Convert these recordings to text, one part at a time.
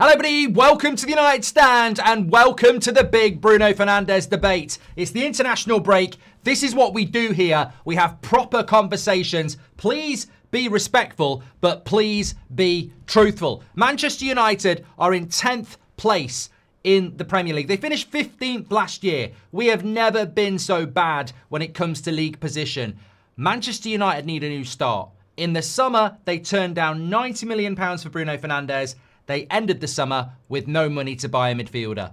Hello everybody, welcome to the United Stand and welcome to the big Bruno Fernandes debate. It's the international break. This is what we do here. We have proper conversations. Please be respectful, but please be truthful. Manchester United are in 10th place in the Premier League. They finished 15th last year. We have never been so bad when it comes to league position. Manchester United need a new start. In the summer, they turned down £90 million for Bruno Fernandes. They ended the summer with no money to buy a midfielder.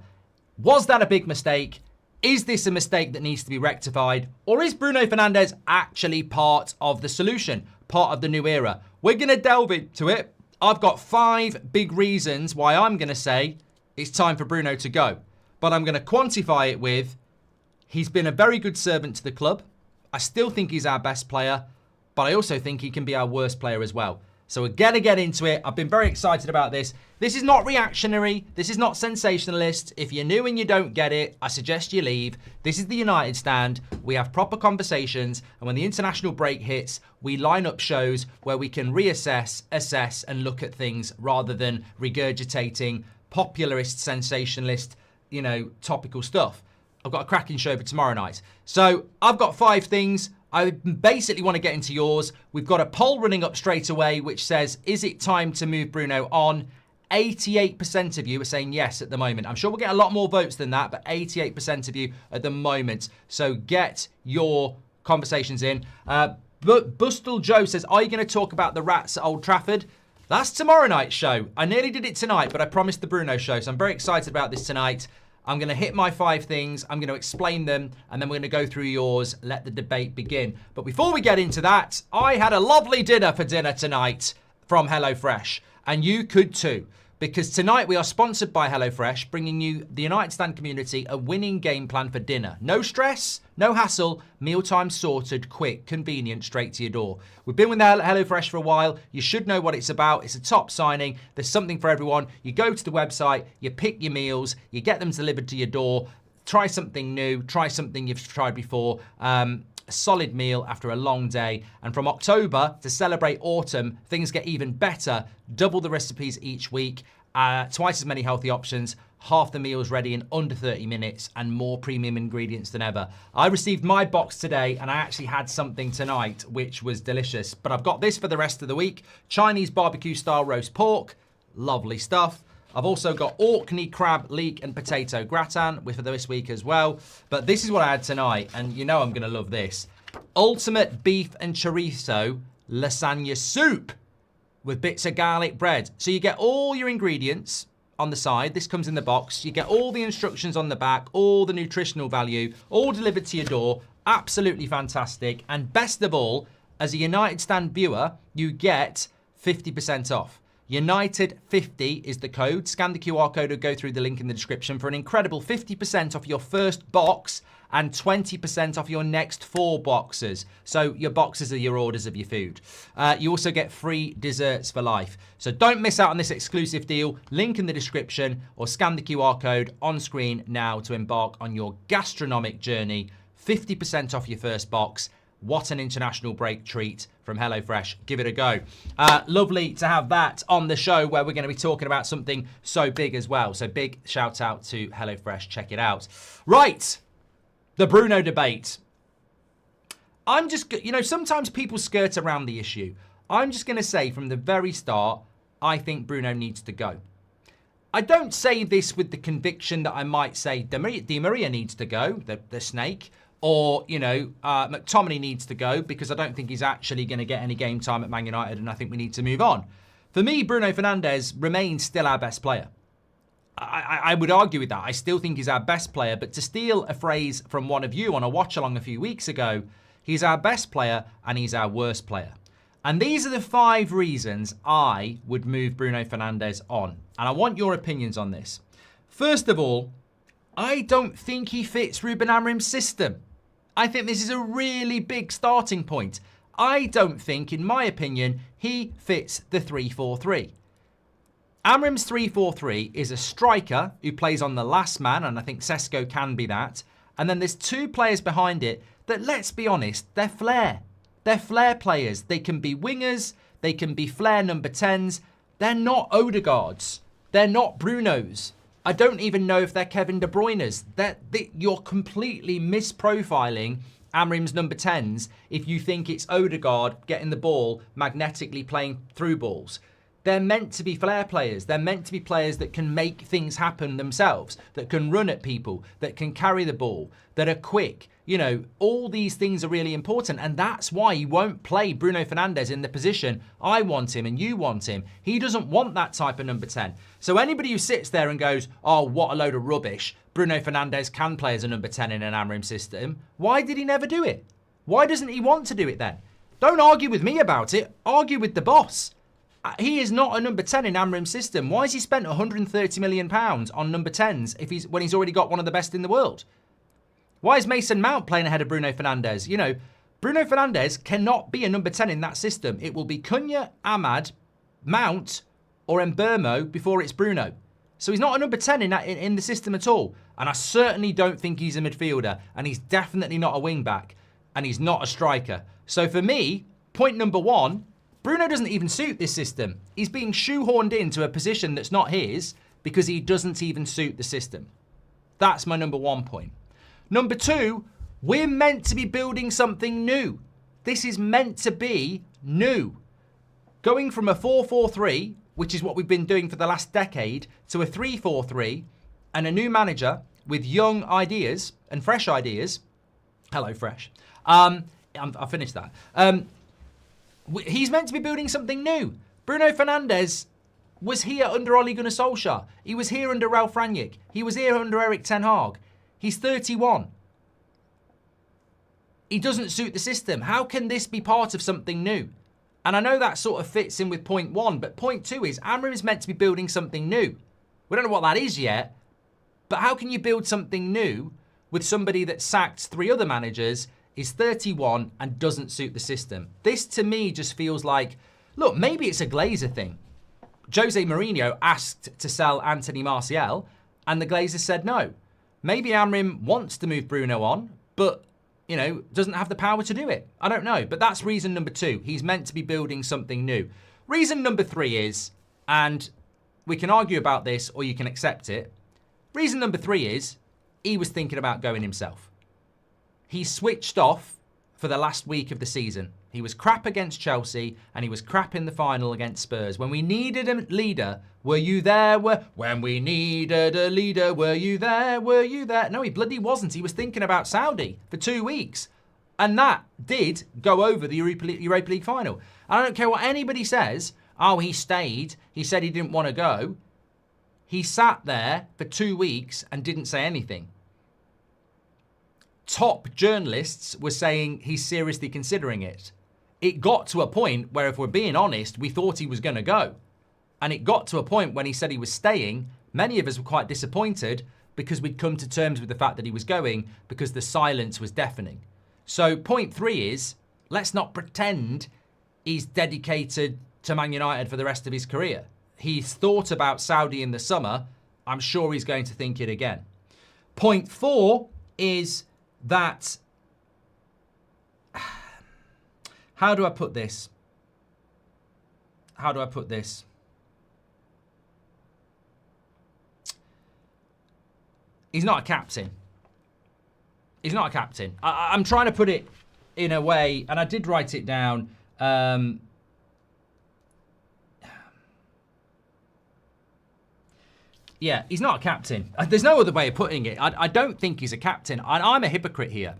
Was that a big mistake? Is this a mistake that needs to be rectified? Or is Bruno Fernandes actually part of the solution, part of the new era? We're going to delve into it. I've got 5 big reasons why I'm going to say it's time for Bruno to go. But I'm going to quantify it with, he's been a very good servant to the club. I still think he's our best player, but I also think he can be our worst player as well. So we're going to get into it. I've been very excited about this. This is not reactionary. This is not sensationalist. If you're new and you don't get it, I suggest you leave. This is the United Stand. We have proper conversations. And when the international break hits, we line up shows where we can reassess, assess, and look at things rather than regurgitating popularist, sensationalist, topical stuff. I've got a cracking show for tomorrow night. So I've got 5 things. I basically want to get into yours. We've got a poll running up straight away, which says, is it time to move Bruno on? 88% of you are saying yes at the moment. I'm sure we'll get a lot more votes than that, but 88% of you at the moment. So get your conversations in. Bustle Joe says, are you going to talk about the Rats at Old Trafford? That's tomorrow night's show. I nearly did it tonight, but I promised the Bruno show. So I'm very excited about this tonight. I'm going to hit my 5 things, I'm going to explain them, and then we're going to go through yours, let the debate begin. But before we get into that, I had a lovely dinner for dinner tonight from HelloFresh, and you could too. Because tonight we are sponsored by HelloFresh, bringing you, the United Stand community, a winning game plan for dinner. No stress, no hassle, mealtime sorted, quick, convenient, straight to your door. We've been with HelloFresh for a while. You should know what it's about. It's a top signing. There's something for everyone. You go to the website, you pick your meals, you get them delivered to your door. Try something new, try something you've tried before. A solid meal after a long day. And from October to celebrate autumn, things get even better. Double the recipes each week, twice as many healthy options, half the meals ready in under 30 minutes, and more premium ingredients than ever. I received my box today, and I actually had something tonight, which was delicious. But I've got this for the rest of the week. Chinese barbecue-style roast pork. Lovely stuff. I've also got Orkney crab, leek, and potato gratin for this week as well. But this is what I had tonight, and you know I'm going to love this. Ultimate beef and chorizo lasagna soup with bits of garlic bread. So you get all your ingredients on the side. This comes in the box. You get all the instructions on the back, all the nutritional value, all delivered to your door. Absolutely fantastic. And best of all, as a United Stand viewer, you get 50% off. United50 is the code. Scan the QR code or go through the link in the description for an incredible 50% off your first box and 20% off your next 4 boxes. So your boxes are your orders of your food. You also get free desserts for life. So don't miss out on this exclusive deal. Link in the description or scan the QR code on screen now to embark on your gastronomic journey. 50% off your first box. What an international break treat from HelloFresh. Give it a go. Lovely to have that on the show where we're going to be talking about something so big as well. So big shout out to HelloFresh. Check it out. Right. The Bruno debate. I'm just, sometimes people skirt around the issue. I'm just going to say from the very start, I think Bruno needs to go. I don't say this with the conviction that I might say Di Maria needs to go, the snake. Or, McTominay needs to go because I don't think he's actually going to get any game time at Man United and I think we need to move on. For me, Bruno Fernandes remains still our best player. I would argue with that. I still think he's our best player, but to steal a phrase from one of you on a watch-along a few weeks ago, he's our best player and he's our worst player. And these are the 5 reasons I would move Bruno Fernandes on. And I want your opinions on this. First of all, I don't think he fits Ruben Amorim's system. I think this is a really big starting point. I don't think, in my opinion, he fits the 3-4-3. Amorim's 3-4-3 is a striker who plays on the last man, and I think Sesko can be that. And then there's 2 players behind it that, let's be honest, they're flair. They're flair players. They can be wingers. They can be flair number 10s. They're not Odegaards. They're not Brunos. I don't even know if they're Kevin De Bruyne's. You're completely misprofiling Amorim's number 10s if you think it's Odegaard getting the ball, magnetically playing through balls. They're meant to be flair players. They're meant to be players that can make things happen themselves, that can run at people, that can carry the ball, that are quick. You know, all these things are really important, and that's why you won't play Bruno Fernandes in the position I want him and you want him. He doesn't want that type of number 10. So anybody who sits there and goes, oh, what a load of rubbish, Bruno Fernandes can play as a number 10 in an Amorim system, why did he never do it? Why doesn't he want to do it then? Don't argue with me about it, argue with the boss. He is not a number 10 in Amorim's system. Why has he spent £130 million on number 10s when he's already got one of the best in the world? Why is Mason Mount playing ahead of Bruno Fernandes? You know, Bruno Fernandes cannot be a number 10 in that system. It will be Cunha, Ahmad, Mount, or Mbeumo before it's Bruno. So he's not a number 10 in the system at all. And I certainly don't think he's a midfielder. And he's definitely not a wing-back. And he's not a striker. So for me, point number 1, Bruno doesn't even suit this system. He's being shoehorned into a position that's not his because he doesn't even suit the system. That's my number 1 point. Number 2, we're meant to be building something new. This is meant to be new. Going from a 4-4-3, which is what we've been doing for the last decade, to a 3-4-3 and a new manager with young ideas and fresh ideas. Hello, fresh. I finished that. He's meant to be building something new. Bruno Fernandes was here under Ole Gunnar Solskjaer. He was here under Ralf Rangnick. He was here under Erik ten Hag. He's 31. He doesn't suit the system. How can this be part of something new? And I know that sort of fits in with point 1, but point 2 is Amorim is meant to be building something new. We don't know what that is yet, but how can you build something new with somebody that sacked 3 other managers, is 31 and doesn't suit the system? This to me just feels like, look, maybe it's a Glazer thing. Jose Mourinho asked to sell Anthony Martial and the Glazers said no. Maybe Amorim wants to move Bruno on, but, you know, doesn't have the power to do it. I don't know, but that's reason number 2. He's meant to be building something new. Reason number 3 is, and we can argue about this or you can accept it, reason number 3 is he was thinking about going himself. He switched off for the last week of the season. He was crap against Chelsea and he was crap in the final against Spurs. When we needed a leader, were you there? When we needed a leader, were you there? Were you there? No, he bloody wasn't. He was thinking about Saudi for 2 weeks. And that did go over the Europa League final. I don't care what anybody says. Oh, he stayed. He said he didn't want to go. He sat there for 2 weeks and didn't say anything. Top journalists were saying he's seriously considering it. It got to a point where, if we're being honest, we thought he was going to go. And it got to a point when he said he was staying, many of us were quite disappointed because we'd come to terms with the fact that he was going because the silence was deafening. So point 3 is, let's not pretend he's dedicated to Man United for the rest of his career. He's thought about Saudi in the summer. I'm sure he's going to think it again. Point 4 is that, how do I put this? He's not a captain. He's not a captain. I'm trying to put it in a way, and I did write it down. Yeah, he's not a captain. There's no other way of putting it. I don't think he's a captain. I'm a hypocrite here.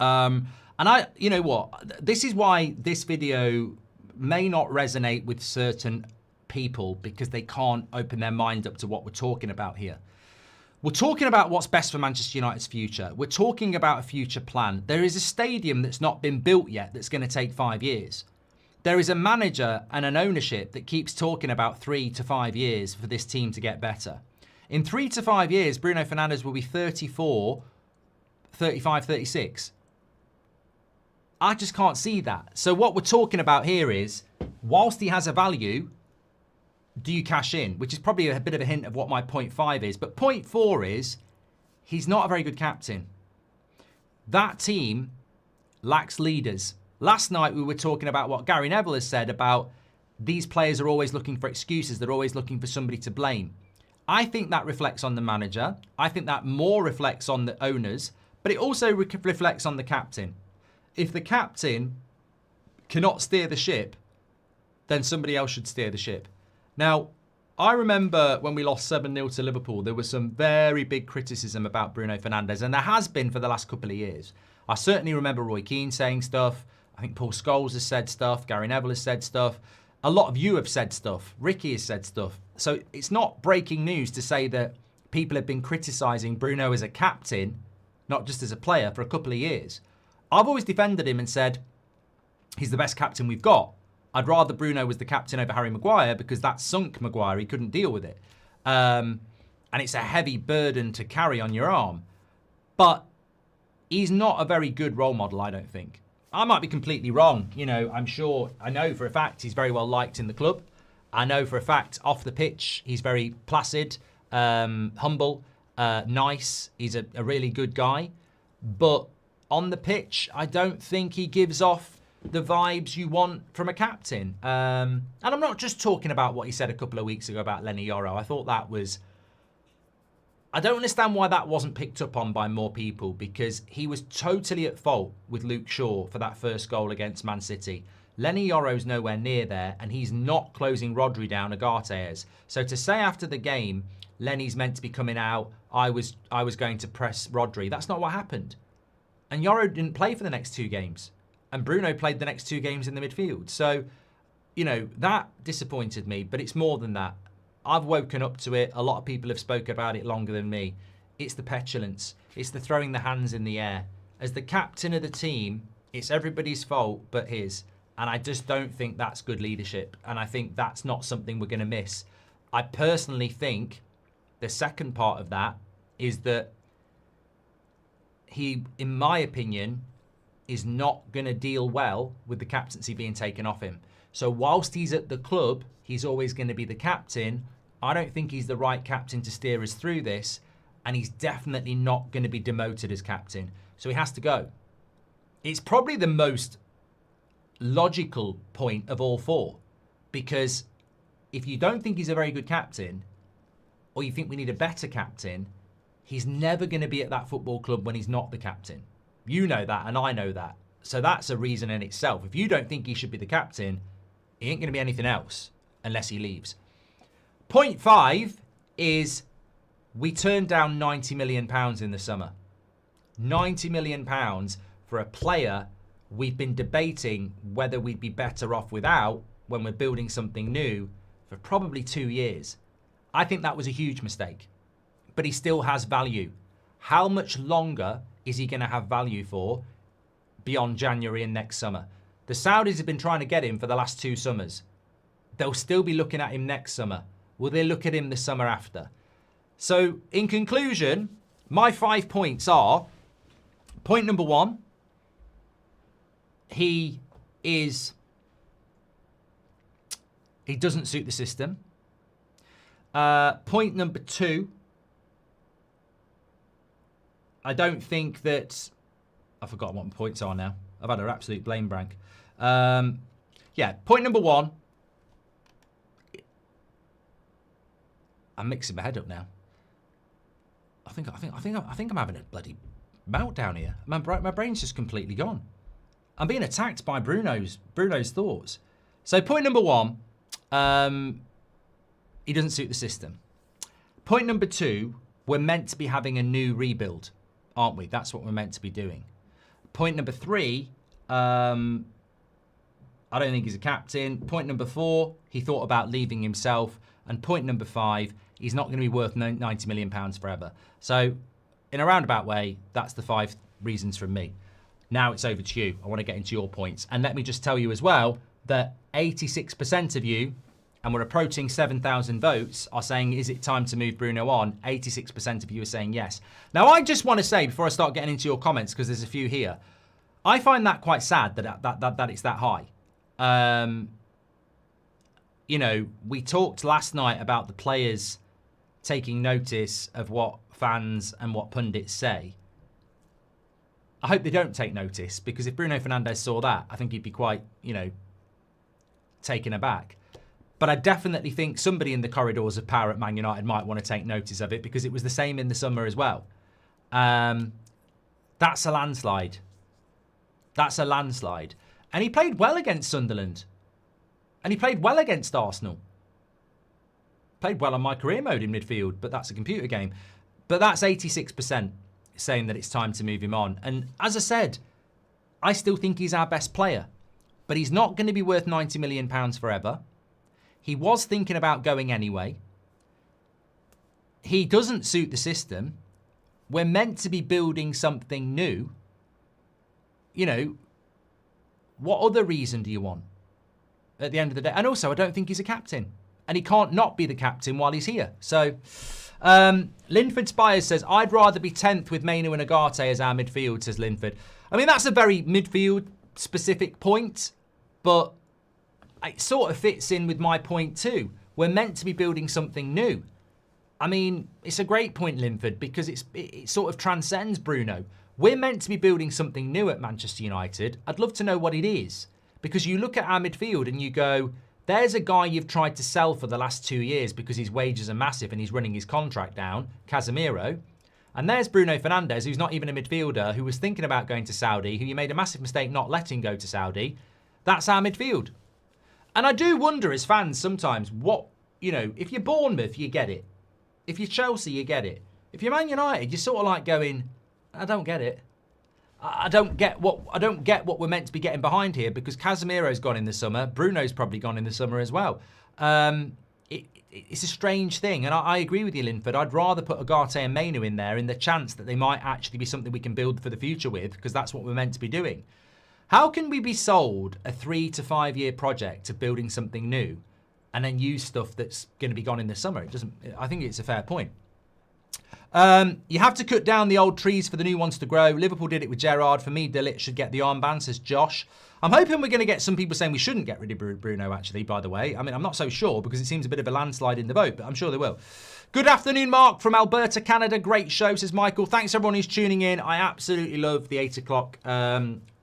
And you know what? This is why this video may not resonate with certain people, because they can't open their mind up to what we're talking about here. We're talking about what's best for Manchester United's future. We're talking about a future plan. There is a stadium that's not been built yet that's going to take 5 years. There is a manager and an ownership that keeps talking about 3 to 5 years for this team to get better. In 3 to 5 years, Bruno Fernandes will be 34, 35, 36. I just can't see that. So what we're talking about here is, whilst he has a value, do you cash in? Which is probably a bit of a hint of what my point 5 is. But point 4 is, he's not a very good captain. That team lacks leaders. Last night we were talking about what Gary Neville has said about these players are always looking for excuses. They're always looking for somebody to blame. I think that reflects on the manager. I think that more reflects on the owners, but it also reflects on the captain. If the captain cannot steer the ship, then somebody else should steer the ship. Now, I remember when we lost 7-0 to Liverpool, there was some very big criticism about Bruno Fernandes, and there has been for the last couple of years. I certainly remember Roy Keane saying stuff. I think Paul Scholes has said stuff. Gary Neville has said stuff. A lot of you have said stuff. Ricky has said stuff. So it's not breaking news to say that people have been criticising Bruno as a captain, not just as a player, for a couple of years. I've always defended him and said he's the best captain we've got. I'd rather Bruno was the captain over Harry Maguire because that sunk Maguire. He couldn't deal with it. And it's a heavy burden to carry on your arm. But he's not a very good role model, I don't think. I might be completely wrong. You know, I know for a fact he's very well liked in the club. I know for a fact off the pitch, he's very placid, humble, nice. He's a really good guy. But on the pitch, I don't think he gives off the vibes you want from a captain. And I'm not just talking about what he said a couple of weeks ago about Lenny Yoro. I thought that was... I don't understand why that wasn't picked up on by more people, because he was totally at fault with Luke Shaw for that first goal against Man City. Lenny Yoro's nowhere near there, and he's not closing Rodri down, Agate is. So to say after the game, Lenny's meant to be coming out, I was going to press Rodri, that's not what happened. And Yoro didn't play for the next 2 games. And Bruno played the next 2 games in the midfield. So, you know, that disappointed me, but it's more than that. I've woken up to it. A lot of people have spoken about it longer than me. It's the petulance. It's the throwing the hands in the air. As the captain of the team, it's everybody's fault but his. And I just don't think that's good leadership. And I think that's not something we're going to miss. I personally think the second part of that is that he, in my opinion, is not going to deal well with the captaincy being taken off him. So whilst he's at the club, he's always going to be the captain. I don't think he's the right captain to steer us through this. And he's definitely not going to be demoted as captain. So he has to go. It's probably the most logical point of all 4. Because if you don't think he's a very good captain, or you think we need a better captain, he's never going to be at that football club when he's not the captain. You know that, and I know that. So that's a reason in itself. If you don't think he should be the captain, he ain't going to be anything else unless he leaves. Point 5 is we turned down £90 million in the summer. £90 million for a player we've been debating whether we'd be better off without when we're building something new for probably 2 years. I think that was a huge mistake. But he still has value. How much longer is he going to have value for beyond January and next summer? The Saudis have been trying to get him for the last 2 summers. They'll still be looking at him next summer. Will they look at him the summer after? So, in conclusion, my 5 points are, point number 1, he doesn't suit the system. Point number 2, I don't think that... I've forgotten what my points are now. I've had an absolute blame brag. Yeah, point number 1. I'm mixing my head up now. I think I'm having a bloody meltdown here. My brain's just completely gone. I'm being attacked by Bruno's thoughts. So point number 1, he doesn't suit the system. Point number 2, we're meant to be having a new rebuild, aren't we? That's what we're meant to be doing. Point number 3, I don't think he's a captain. Point number 4, he thought about leaving himself. And point number 5, he's not going to be worth £90 million forever. So, in a roundabout way, that's the 5 reasons from me. Now it's over to you. I want to get into your points. And let me just tell you as well that 86% of you, and we're approaching 7,000 votes, are saying, is it time to move Bruno on? 86% of you are saying yes. Now, I just want to say, before I start getting into your comments, because there's a few here, I find that quite sad that it's that high. You know, we talked last night about the players taking notice of what fans and what pundits say. I hope they don't take notice, because if Bruno Fernandes saw that, I think he'd be quite, you know, taken aback. But I definitely think somebody in the corridors of power at Man United might want to take notice of it, because it was the same in the summer as well. That's a landslide. That's a landslide. And he played well against Sunderland. And he played well against Arsenal. Played well on my career mode in midfield, but that's a computer game. But that's 86% saying that it's time to move him on. And as I said, I still think he's our best player. But he's not going to be worth £90 million forever. He was thinking about going anyway. He doesn't suit the system. We're meant to be building something new. You know, what other reason do you want at the end of the day? And also, I don't think he's a captain. And he can't not be the captain while he's here. So, Linford Spires says, I'd rather be 10th with Mainu and Agate as our midfield, says Linford. I mean, that's a very midfield-specific point, but it sort of fits in with my point too. We're meant to be building something new. I mean, it's a great point, Linford, because it sort of transcends Bruno. We're meant to be building something new at Manchester United. I'd love to know what it is, because you look at our midfield and you go, there's a guy you've tried to sell for the last 2 years because his wages are massive and he's running his contract down, Casemiro. And there's Bruno Fernandes, who's not even a midfielder, who was thinking about going to Saudi, who you made a massive mistake not letting go to Saudi. That's our midfield. And I do wonder as fans sometimes what, you know, if you're Bournemouth, you get it. If you're Chelsea, you get it. If you're Man United, you're sort of like going, I don't get it. I don't get what we're meant to be getting behind here, because Casemiro's gone in the summer. Bruno's probably gone in the summer as well. It's a strange thing. And I agree with you, Linford. I'd rather put Agate and Mainu in there in the chance that they might actually be something we can build for the future with, because that's what we're meant to be doing. How can we be sold a 3 to 5 year project of building something new and then use stuff that's going to be gone in the summer? I think it's a fair point. You have to cut down the old trees for the new ones to grow. Liverpool did it with Gerrard. For me, De Ligt should get the armband, says Josh. I'm hoping we're going to get some people saying we shouldn't get rid of Bruno, actually, by the way. I mean, I'm not so sure, because it seems a bit of a landslide in the vote, but I'm sure they will. Good afternoon, Mark, from Alberta, Canada. Great show, says Michael. Thanks, everyone who's tuning in. I absolutely love the 8 o'clock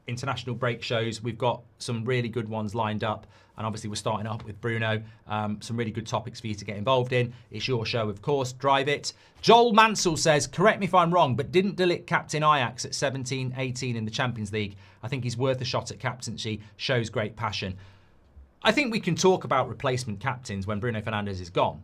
international break shows. We've got some really good ones lined up. And obviously, we're starting up with Bruno. Some really good topics for you to get involved in. It's your show, of course. Drive it. Joel Mansell says, correct me if I'm wrong, but didn't De Ligt captain Ajax at 17, 18 in the Champions League? I think he's worth a shot at captaincy. Shows great passion. I think we can talk about replacement captains when Bruno Fernandes is gone.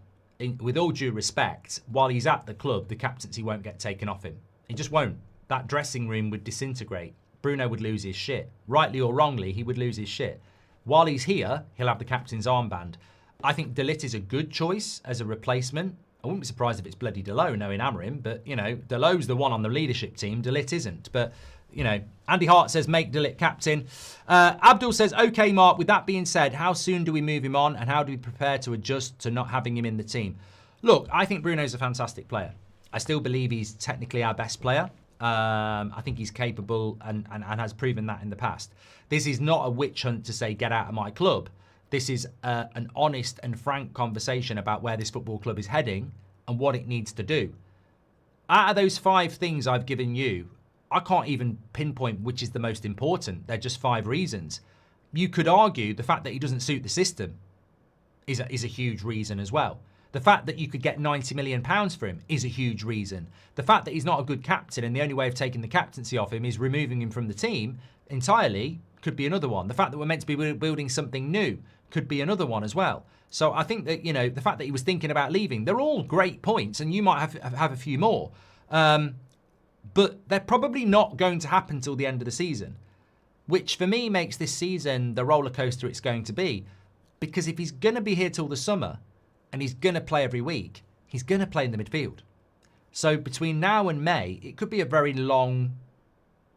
With all due respect, while he's at the club, the captaincy won't get taken off him. It just won't. That dressing room would disintegrate. Bruno would lose his shit. Rightly or wrongly, he would lose his shit. While he's here, he'll have the captain's armband. I think De Ligt is a good choice as a replacement. I wouldn't be surprised if it's bloody Delot, knowing Amorim, but, you know, Delot's the one on the leadership team. De Ligt isn't. But, you know, Andy Hart says, make De Ligt captain. Abdul says, OK, Mark, with that being said, how soon do we move him on and how do we prepare to adjust to not having him in the team? Look, I think Bruno's a fantastic player. I still believe he's technically our best player. I think he's capable and has proven that in the past. This is not a witch hunt to say, get out of my club. This is an honest and frank conversation about where this football club is heading and what it needs to do. Out of those 5 things I've given you, I can't even pinpoint which is the most important. They're just 5 reasons. You could argue the fact that he doesn't suit the system is a huge reason as well. The fact that you could get £90 million for him is a huge reason. The fact that he's not a good captain and the only way of taking the captaincy off him is removing him from the team entirely could be another one. The fact that we're meant to be building something new could be another one as well. So I think that, you know, the fact that he was thinking about leaving, they're all great points, and you might have a few more. But they're probably not going to happen till the end of the season, which for me makes this season the roller coaster it's going to be. Because if he's going to be here till the summer and he's going to play every week, he's going to play in the midfield. So between now and May, it could be a very long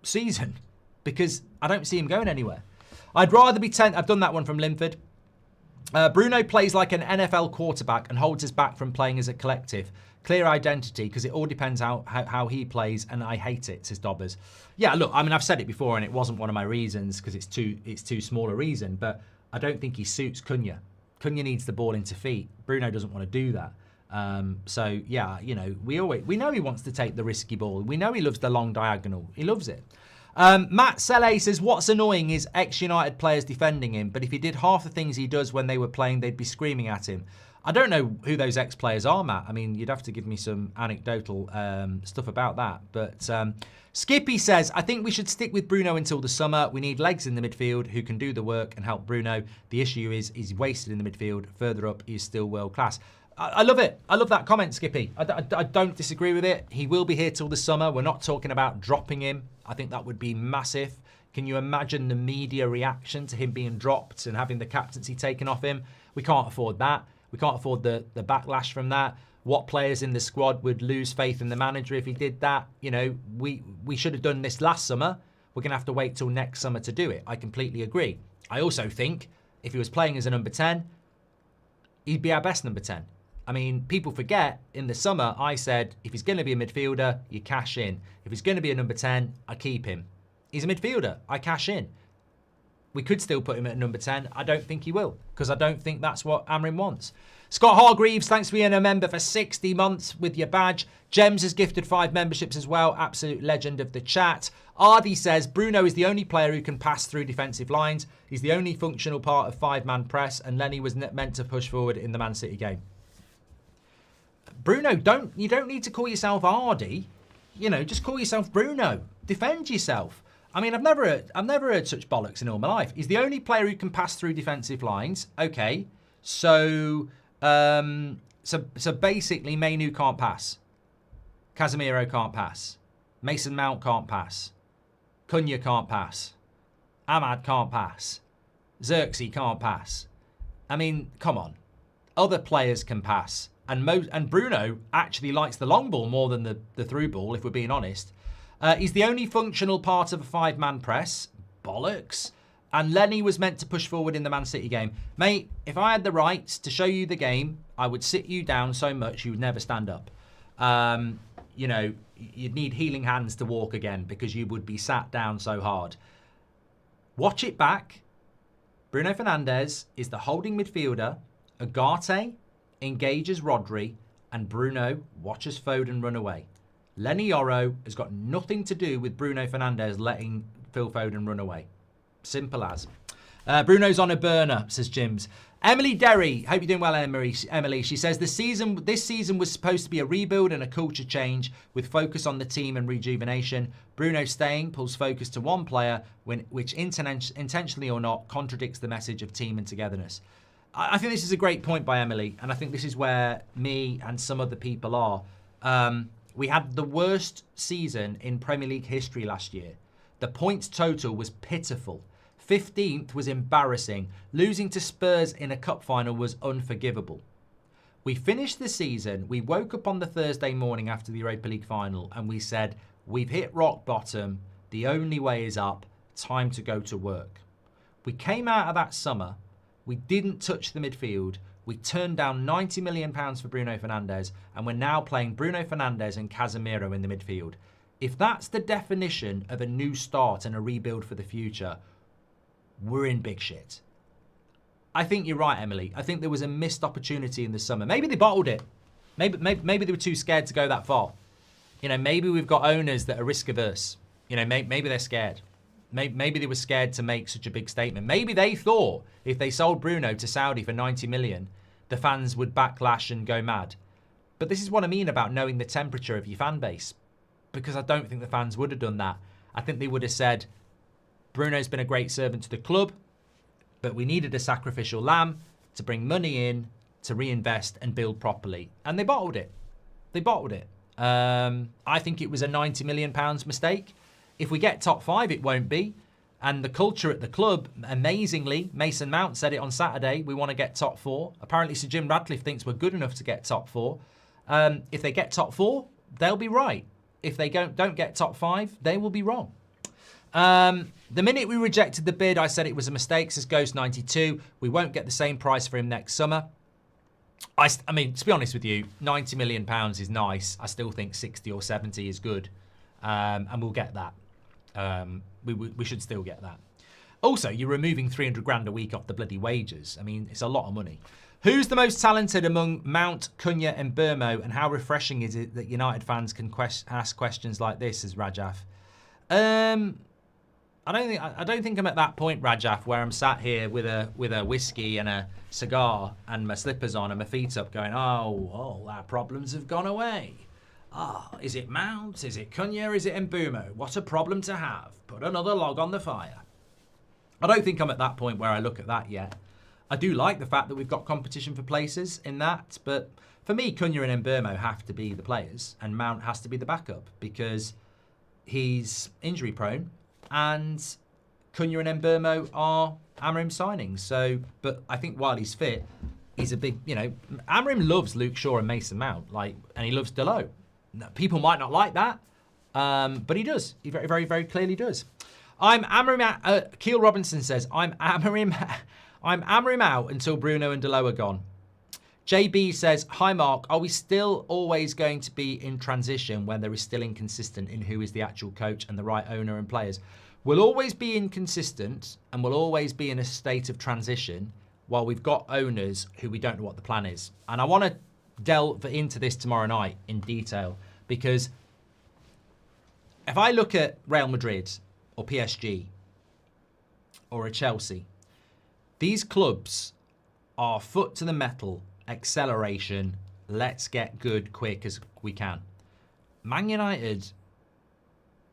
season because I don't see him going anywhere. I'd rather be 10th. I've done that one from Linford. Bruno plays like an NFL quarterback and holds us back from playing as a collective. Clear identity, because it all depends how he plays, and I hate it, says Dobbers. Yeah, look, I mean, I've said it before, and it wasn't one of my reasons because it's too small a reason, but I don't think he suits Cunha. Cunha needs the ball into feet. Bruno doesn't want to do that. So, yeah, you know, we know he wants to take the risky ball. We know he loves the long diagonal. He loves it. Matt Selle says, what's annoying is ex-United players defending him, but if he did half the things he does when they were playing, they'd be screaming at him. I don't know who those ex-players are, Matt. I mean, you'd have to give me some anecdotal stuff about that. But Skippy says, I think we should stick with Bruno until the summer. We need legs in the midfield who can do the work and help Bruno. The issue is he's wasted in the midfield. Further up, he's still world class. I love it. I love that comment, Skippy. I don't disagree with it. He will be here till the summer. We're not talking about dropping him. I think that would be massive. Can you imagine the media reaction to him being dropped and having the captaincy taken off him? We can't afford that. We can't afford the backlash from that. What players in the squad would lose faith in the manager if he did that? You know, we should have done this last summer. We're going to have to wait till next summer to do it. I completely agree. I also think if he was playing as a number 10, he'd be our best number 10. I mean, people forget, in the summer, I said, if he's going to be a midfielder, you cash in. If he's going to be a number 10, I keep him. He's a midfielder. I cash in. We could still put him at number 10. I don't think he will, because I don't think that's what Amorim wants. Scott Hargreaves, thanks for being a member for 60 months with your badge. Gems has gifted 5 memberships as well. Absolute legend of the chat. Ardy says, Bruno is the only player who can pass through defensive lines. He's the only functional part of 5-man press, and Lenny was meant to push forward in the Man City game. Bruno, you don't need to call yourself Ardy. You know, just call yourself Bruno. Defend yourself. I mean, I've never heard such bollocks in all my life. He's the only player who can pass through defensive lines. Okay, so basically, Mainu can't pass. Casemiro can't pass. Mason Mount can't pass. Cunha can't pass. Ahmad can't pass. Xerxes can't pass. I mean, come on. Other players can pass. And Bruno actually likes the long ball more than the through ball, if we're being honest. He's the only functional part of a 5-man press. Bollocks. And Lenny was meant to push forward in the Man City game. Mate, if I had the rights to show you the game, I would sit you down so much you would never stand up. You know, you'd need healing hands to walk again because you would be sat down so hard. Watch it back. Bruno Fernandes is the holding midfielder. Ugarte engages Rodri, and Bruno watches Foden run away. Lenny Yoro has got nothing to do with Bruno Fernandes letting Phil Foden run away. Simple as. Bruno's on a burner, says Jims. Emily Derry, hope you're doing well, Emily. She says this season was supposed to be a rebuild and a culture change with focus on the team and rejuvenation. Bruno staying pulls focus to one player, which intentionally or not contradicts the message of team and togetherness. I think this is a great point by Emily, and I think this is where me and some other people are. We had the worst season in Premier League history last year. The points total was pitiful. 15th was embarrassing. Losing to Spurs in a cup final was unforgivable. We finished the season, we woke up on the Thursday morning after the Europa League final, and we said, we've hit rock bottom, the only way is up, time to go to work. We came out of that summer, we didn't touch the midfield, we turned down £90 million for Bruno Fernandes, and we're now playing Bruno Fernandes and Casemiro in the midfield. If that's the definition of a new start and a rebuild for the future, we're in big shit. I think you're right, Emily. I think there was a missed opportunity in the summer. Maybe they bottled it. Maybe they were too scared to go that far. You know, maybe we've got owners that are risk averse. You know, maybe they're scared. Maybe they were scared to make such a big statement. Maybe they thought if they sold Bruno to Saudi for 90 million, the fans would backlash and go mad. But this is what I mean about knowing the temperature of your fan base. Because I don't think the fans would have done that. I think they would have said, Bruno's been a great servant to the club, but we needed a sacrificial lamb to bring money in, to reinvest and build properly. And they bottled it. They bottled it. I think it was a £90 million mistake. If we get top 5, it won't be. And the culture at the club, amazingly, Mason Mount said it on Saturday, we want to get top 4. Apparently Sir Jim Radcliffe thinks we're good enough to get top 4. If they get top 4, they'll be right. If they don't get top 5, they will be wrong. The minute we rejected the bid, I said it was a mistake, says Ghost92. We won't get the same price for him next summer. I mean, to be honest with you, £90 million is nice. I still think 60 or 70 is good. And we'll get that. We should still get that. Also, you're removing 300 grand a week off the bloody wages. I mean, it's a lot of money. Who's the most talented among Mount, Cunha and Burmo, and how refreshing is it that United fans can ask questions like this, says Rajaf? I don't think I'm at that point, Rajaf, where I'm sat here with a whiskey and a cigar and my slippers on and my feet up, going, oh, our problems have gone away. Is it Mount? Is it Cunha? Is it Mbumo? What a problem to have. Put another log on the fire. I don't think I'm at that point where I look at that yet. I do like the fact that we've got competition for places in that, but for me, Cunha and Mbumo have to be the players and Mount has to be the backup because he's injury prone and Cunha and Mbumo are Amorim signings. So, but I think while he's fit, he's a big, Amorim loves Luke Shaw and Mason Mount, and he loves Dalot. People might not like that, but he does. He very, very, very clearly does. I'm Amorim. Keel Robinson says, I'm Amorim out until Bruno and Dalot are gone. JB says, hi Mark, are we still always going to be in transition when there is still inconsistent in who is the actual coach and the right owner and players? We'll always be inconsistent and we'll always be in a state of transition while we've got owners who we don't know what the plan is. And I want to delve into this tomorrow night in detail because if I look at Real Madrid or PSG or a Chelsea, these clubs are foot to the metal, acceleration, let's get good quick as we can. Man United,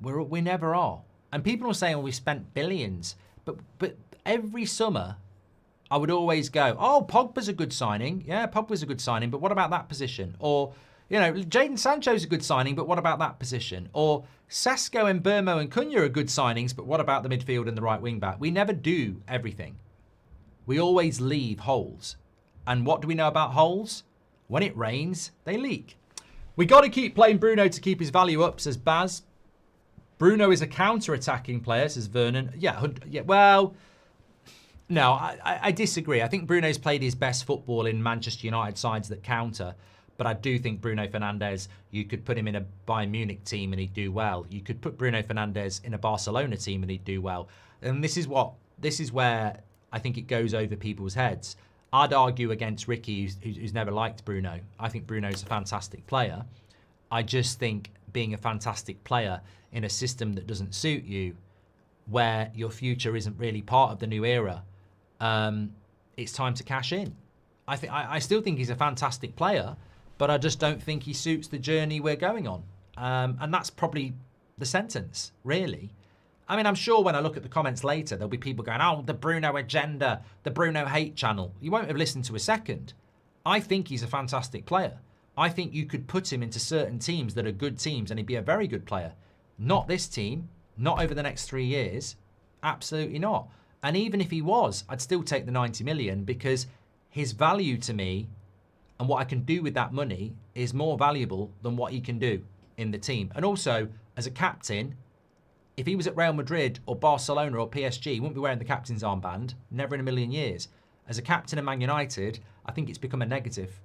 we never are. And people are saying, well, we've spent billions. But every summer, I would always go, oh, Pogba's a good signing. Yeah, Pogba's a good signing, but what about that position? Or, Jadon Sancho's a good signing, but what about that position? Or Sesko and Mbumo and Cunha are good signings, but what about the midfield and the right wing back? We never do everything. We always leave holes. And what do we know about holes? When it rains, they leak. We got to keep playing Bruno to keep his value up, says Baz. Bruno is a counter-attacking player, says Vernon. Yeah, well, no, I disagree. I think Bruno's played his best football in Manchester United sides that counter. But I do think Bruno Fernandes, you could put him in a Bayern Munich team and he'd do well. You could put Bruno Fernandes in a Barcelona team and he'd do well. And this is where I think it goes over people's heads. I'd argue against Ricky, who's never liked Bruno. I think Bruno's a fantastic player. I just think being a fantastic player in a system that doesn't suit you, where your future isn't really part of the new era, it's time to cash in. I still think he's a fantastic player, but I just don't think he suits the journey we're going on. And that's probably the sentence, really. I mean, I'm sure when I look at the comments later, there'll be people going, oh, the Bruno agenda, the Bruno hate channel. You won't have listened to a second. I think he's a fantastic player. I think you could put him into certain teams that are good teams and he'd be a very good player. Not this team, not over the next 3 years. Absolutely not. And even if he was, I'd still take the 90 million because his value to me and what I can do with that money is more valuable than what he can do in the team. And also, as a captain, if he was at Real Madrid or Barcelona or PSG, he wouldn't be wearing the captain's armband. Never in a million years. As a captain of Man United, I think it's become a negative.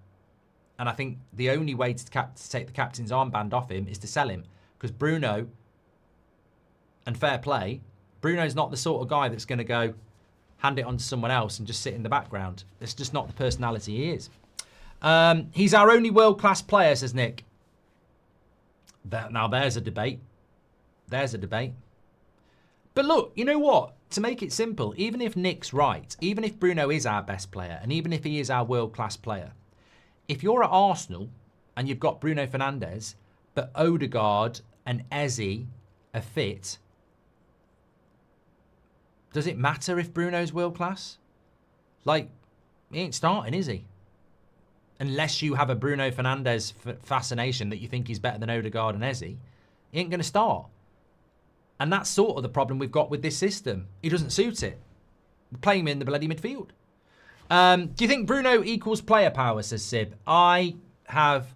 And I think the only way to take the captain's armband off him is to sell him. Because Bruno, and fair play, Bruno's not the sort of guy that's going to go hand it on to someone else and just sit in the background. It's just not the personality he is. He's our only world-class player, says Nick. Now there's a debate. There's a debate. But look, you know what? To make it simple, even if Nick's right, even if Bruno is our best player, and even if he is our world-class player, if you're at Arsenal and you've got Bruno Fernandes, but Odegaard and Eze are fit, does it matter if Bruno's world-class? He ain't starting, is he? Unless you have a Bruno Fernandes fascination that you think he's better than Odegaard and Eze, he ain't going to start. And that's sort of the problem we've got with this system. He doesn't suit it. We're playing him in the bloody midfield. Do you think Bruno equals player power, says Sib? I have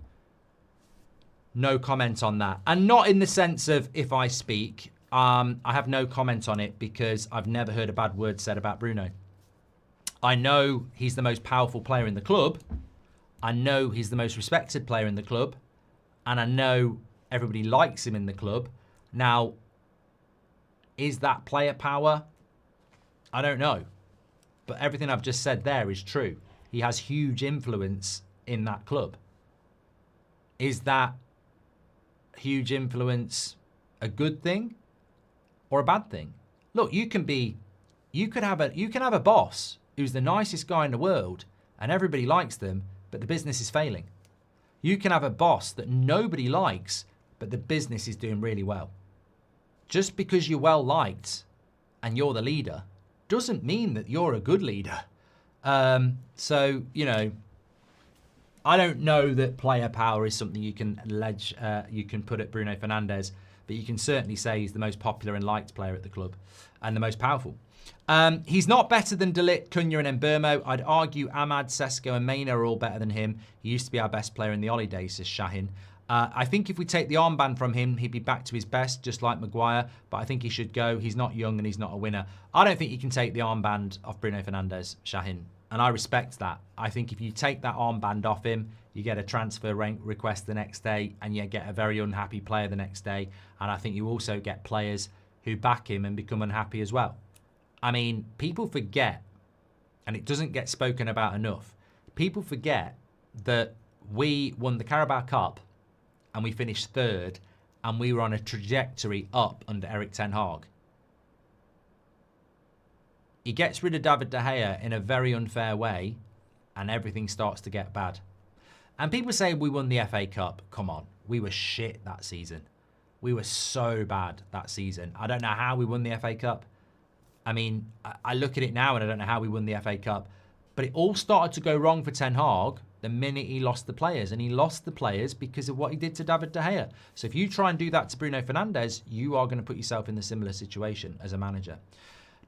no comment on that. And not in the sense of if I speak. I have no comment on it because I've never heard a bad word said about Bruno. I know he's the most powerful player in the club. I know he's the most respected player in the club. And I know everybody likes him in the club. Now, is that player power? I don't know. But everything I've just said there is true. He has huge influence in that club. Is that huge influence a good thing or a bad thing? look, you can have a boss who's the nicest guy in the world and everybody likes them, but the business is failing. You can have a boss that nobody likes, but the business is doing really well. Just because you're well liked and you're the leader doesn't mean that you're a good leader. So, you know, I don't know that player power is something you can put at Bruno Fernandes, but you can certainly say he's the most popular and liked player at the club and the most powerful. He's not better than De Ligt, Cunha and Mbeumo. I'd argue Ahmad, Sesko and Mena are all better than him. He used to be our best player in the Oli days, says Shahin. I think if we take the armband from him, he'd be back to his best, just like Maguire, but I think he should go. He's not young and he's not a winner. I don't think you can take the armband off Bruno Fernandes, Shahin, and I respect that. I think if you take that armband off him, you get a transfer request the next day and you get a very unhappy player the next day, and I think you also get players who back him and become unhappy as well. I mean, people forget, and it doesn't get spoken about enough, people forget that we won the Carabao Cup and we finished third, and we were on a trajectory up under Erik ten Hag. He gets rid of David De Gea in a very unfair way, and everything starts to get bad. And people say we won the FA Cup. Come on, we were shit that season. We were so bad that season. I don't know how we won the FA Cup. I mean, I look at it now and I don't know how we won the FA Cup. But it all started to go wrong for Ten Hag the minute he lost the players. And he lost the players because of what he did to David De Gea. So if you try and do that to Bruno Fernandes, you are going to put yourself in a similar situation as a manager.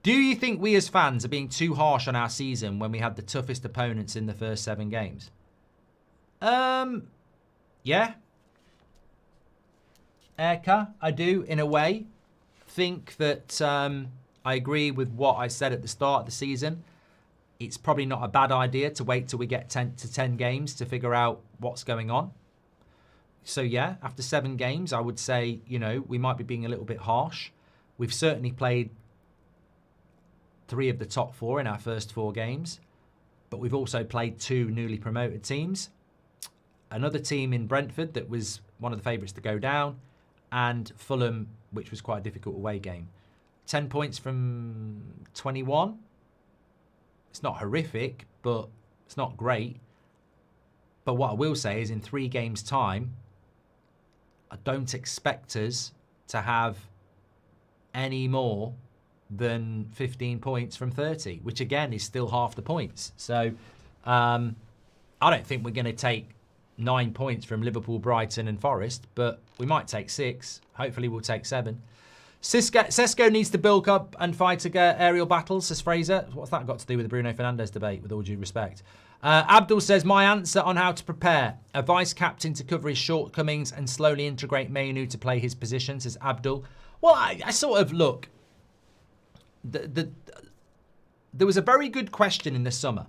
Do you think we as fans are being too harsh on our season when we had the toughest opponents in the first 7 games? Yeah. Eka, I do, in a way. Think that I agree with what I said at the start of the season. It's probably not a bad idea to wait till we get 10 to 10 games to figure out what's going on. So yeah, after 7 games, I would say, you know, we might be being a little bit harsh. We've certainly played 3 of the top 4 in our first 4 games, but we've also played 2 newly promoted teams. Another team in Brentford that was one of the favourites to go down, and Fulham, which was quite a difficult away game. 10 points from 21. It's not horrific, but it's not great. But what I will say is in 3 games' time, I don't expect us to have any more than 15 points from 30, which again is still half the points. So I don't think we're going to take 9 points from Liverpool, Brighton and Forest, but we might take 6. Hopefully we'll take 7. Sesko needs to bulk up and fight aerial battles, says Fraser. What's that got to do with the Bruno Fernandes debate, with all due respect? Abdul says, my answer on how to prepare. A vice-captain to cover his shortcomings and slowly integrate Man Utd to play his position, says Abdul. Well, I sort of, look, there was a very good question in the summer.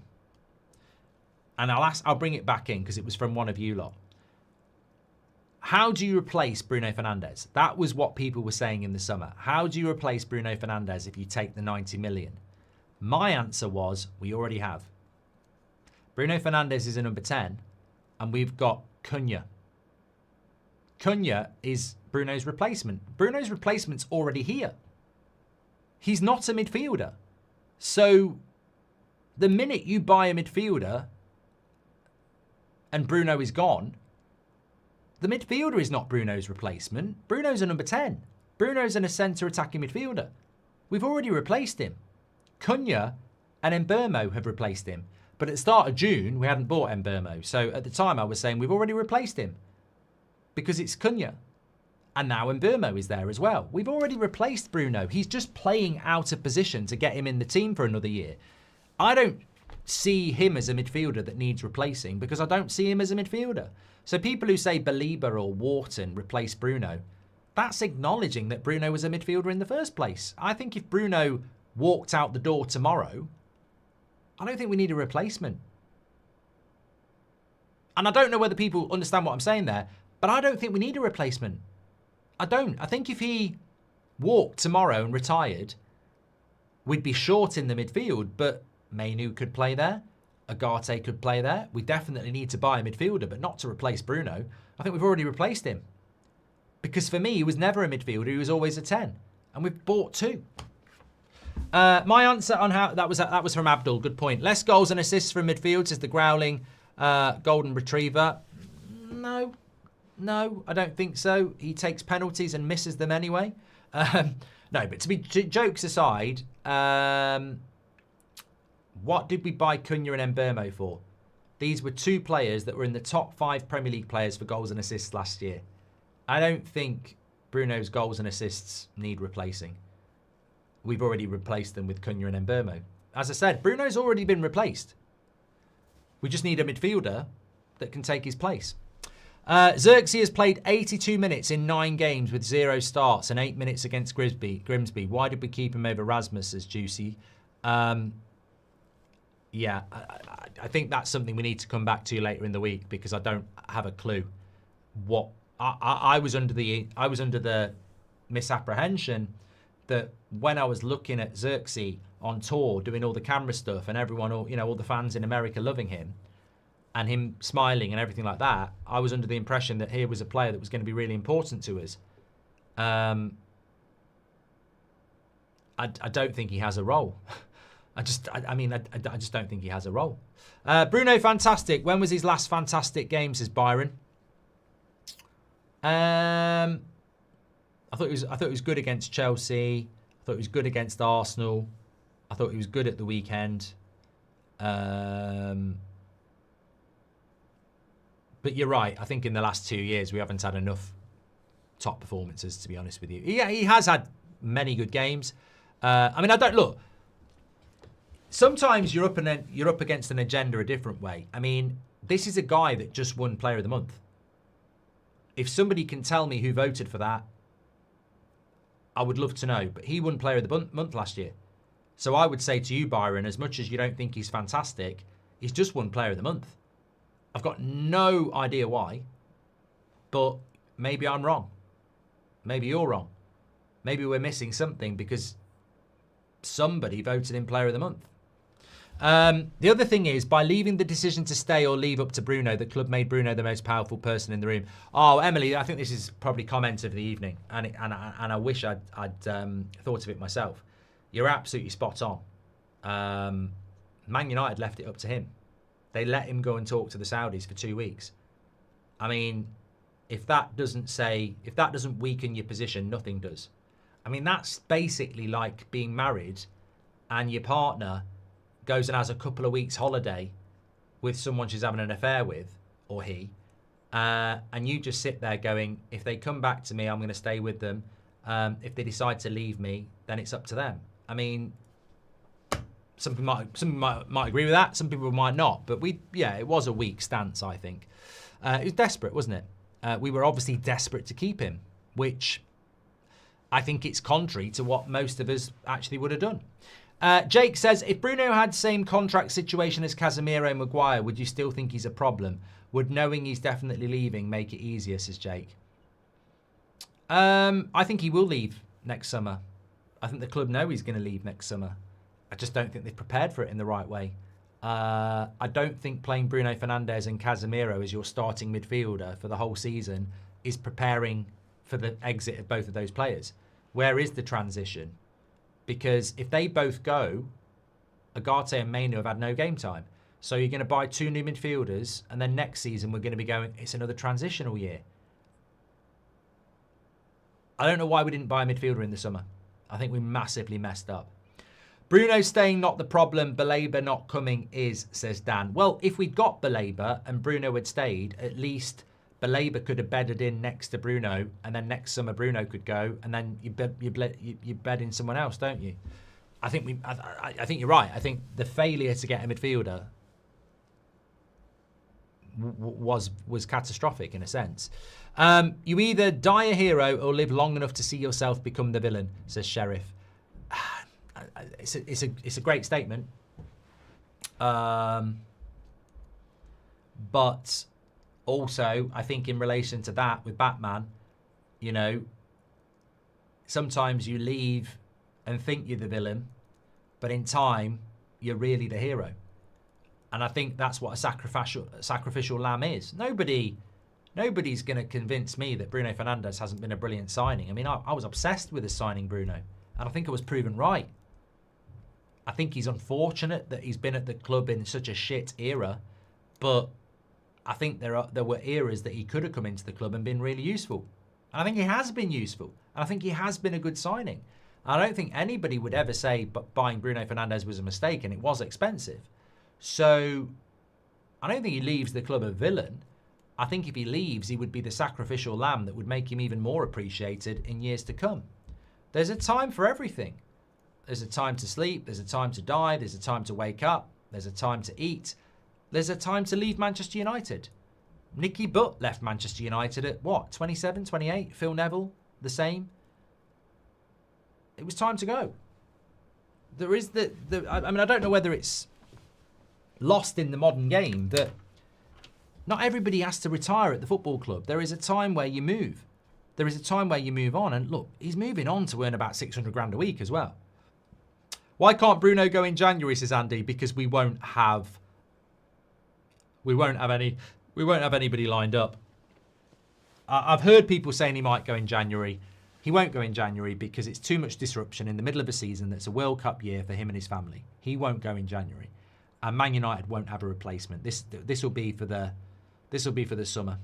And I'll bring it back in because it was from one of you lot. How do you replace Bruno Fernandes? That was what people were saying in the summer. How do you replace Bruno Fernandes if you take the 90 million? My answer was, we already have. Bruno Fernandes is a number 10, and we've got Cunha. Cunha is Bruno's replacement. Bruno's replacement's already here. He's not a midfielder. So the minute you buy a midfielder and Bruno is gone, the midfielder is not Bruno's replacement. Bruno's a number 10. Bruno's a centre attacking midfielder. We've already replaced him. Cunha and Mbeumo have replaced him. But at the start of June, we hadn't bought Mbeumo. So at the time, I was saying we've already replaced him because it's Cunha. And now Mbeumo is there as well. We've already replaced Bruno. He's just playing out of position to get him in the team for another year. I don't see him as a midfielder that needs replacing because I don't see him as a midfielder. So people who say Belieber or Wharton replace Bruno, that's acknowledging that Bruno was a midfielder in the first place. I think if Bruno walked out the door tomorrow, I don't think we need a replacement. And I don't know whether people understand what I'm saying there, but I don't think we need a replacement. I don't. I think if he walked tomorrow and retired, we'd be short in the midfield, but Mainu could play there. Agate could play there. We definitely need to buy a midfielder, but not to replace Bruno. I think we've already replaced him. Because for me, he was never a midfielder. He was always a 10. And we've bought 2. My answer on how that was from Abdul. Good point. Less goals and assists from midfield is the growling golden retriever. No, I don't think so. He takes penalties and misses them anyway. No, but jokes aside, what did we buy Cunha and Mbeumo for? These were two players that were in the top 5 Premier League players for goals and assists last year. I don't think Bruno's goals and assists need replacing. We've already replaced them with Cunha and Mbeumo. As I said, Bruno's already been replaced. We just need a midfielder that can take his place. Xerxes has played 82 minutes in 9 games with 0 starts and 8 minutes against Grimsby. Why did we keep him over Rasmus, says Juicy? Yeah, I think that's something we need to come back to later in the week because I don't have a clue. What I was under the misapprehension that when I was looking at Xerxes on tour doing all the camera stuff and everyone, all the fans in America loving him and him smiling and everything like that, I was under the impression that here was a player that was going to be really important to us. I don't think he has a role. I just don't think he has a role. Bruno, fantastic. When was his last fantastic game, says Byron? I thought it was good against Chelsea. I thought it was good against Arsenal. I thought he was good at the weekend. But you're right. I think in the last 2 years we haven't had enough top performances, to be honest with you. Yeah, he has had many good games. Look. Sometimes you're up against an agenda a different way. I mean, this is a guy that just won Player of the Month. If somebody can tell me who voted for that, I would love to know. But he won Player of the Month last year. So I would say to you, Byron, as much as you don't think he's fantastic, he's just won Player of the Month. I've got no idea why, but maybe I'm wrong. Maybe you're wrong. Maybe we're missing something because somebody voted in Player of the Month. The other thing is, by leaving the decision to stay or leave up to Bruno, the club made Bruno the most powerful person in the room. Oh, Emily, I think this is probably comment of the evening, and I wish I'd thought of it myself. You're absolutely spot on. Man United left it up to him. They let him go and talk to the Saudis for 2 weeks. I mean, if that doesn't weaken your position, nothing does. I mean, that's basically like being married and your partner goes and has a couple of weeks holiday with someone she's having an affair with, or he, and you just sit there going, if they come back to me, I'm going to stay with them. If they decide to leave me, then it's up to them. I mean, some people might agree with that, some people might not, but it was a weak stance, I think. It was desperate, wasn't it? We were obviously desperate to keep him, which I think it's contrary to what most of us actually would have done. Jake says, if Bruno had same contract situation as Casemiro and Maguire, would you still think he's a problem? Would knowing he's definitely leaving make it easier, says Jake? I think he will leave next summer. I think the club know he's going to leave next summer. I just don't think they've prepared for it in the right way. I don't think playing Bruno Fernandes and Casemiro as your starting midfielder for the whole season is preparing for the exit of both of those players. Where is the transition? Because if they both go, Agate and Mainu have had no game time. So you're going to buy 2 new midfielders, and then next season we're going to be going, it's another transitional year. I don't know why we didn't buy a midfielder in the summer. I think we massively messed up. Bruno staying not the problem, Baleba not coming is, says Dan. Well, if we'd got Baleba and Bruno had stayed, at least Baleba could have bedded in next to Bruno, and then next summer Bruno could go, and then you bed in someone else, don't you? I think you're right. I think the failure to get a midfielder was catastrophic in a sense. You either die a hero or live long enough to see yourself become the villain, says Sheriff. It's a great statement, but also I think in relation to that with Batman, you know, sometimes you leave and think you're the villain, but in time you're really the hero. And I think that's what a sacrificial lamb is. Nobody's going to convince me that Bruno Fernandes hasn't been a brilliant signing. I mean, I was obsessed with his signing Bruno, and I think I was proven right. I think he's unfortunate that he's been at the club in such a shit era, but I think there were eras that he could have come into the club and been really useful. And I think he has been useful. And I think he has been a good signing. I don't think anybody would ever say buying Bruno Fernandes was a mistake, and it was expensive. So I don't think he leaves the club a villain. I think if he leaves, he would be the sacrificial lamb that would make him even more appreciated in years to come. There's a time for everything. There's a time to sleep. There's a time to die. There's a time to wake up. There's a time to eat. There's a time to leave Manchester United. Nicky Butt left Manchester United at what, 27, 28? Phil Neville, the same. It was time to go. There is I mean, I don't know whether it's lost in the modern game that not everybody has to retire at the football club. There is a time where you move. There is a time where you move on. And look, he's moving on to earn about 600 grand a week as well. Why can't Bruno go in January, says Andy? Because we won't have anybody lined up. I've heard people saying he might go in January. He won't go in January because it's too much disruption in the middle of a season that's a World Cup year for him and his family. He won't go in January. And Man United won't have a replacement. This will be for the summer.